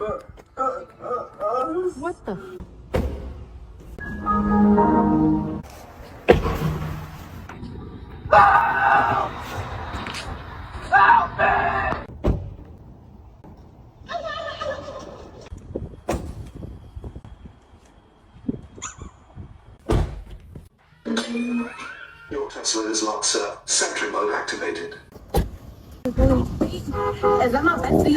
What the? Your Tesla is locked, sir. Sentry mode activated. Is that my bestie?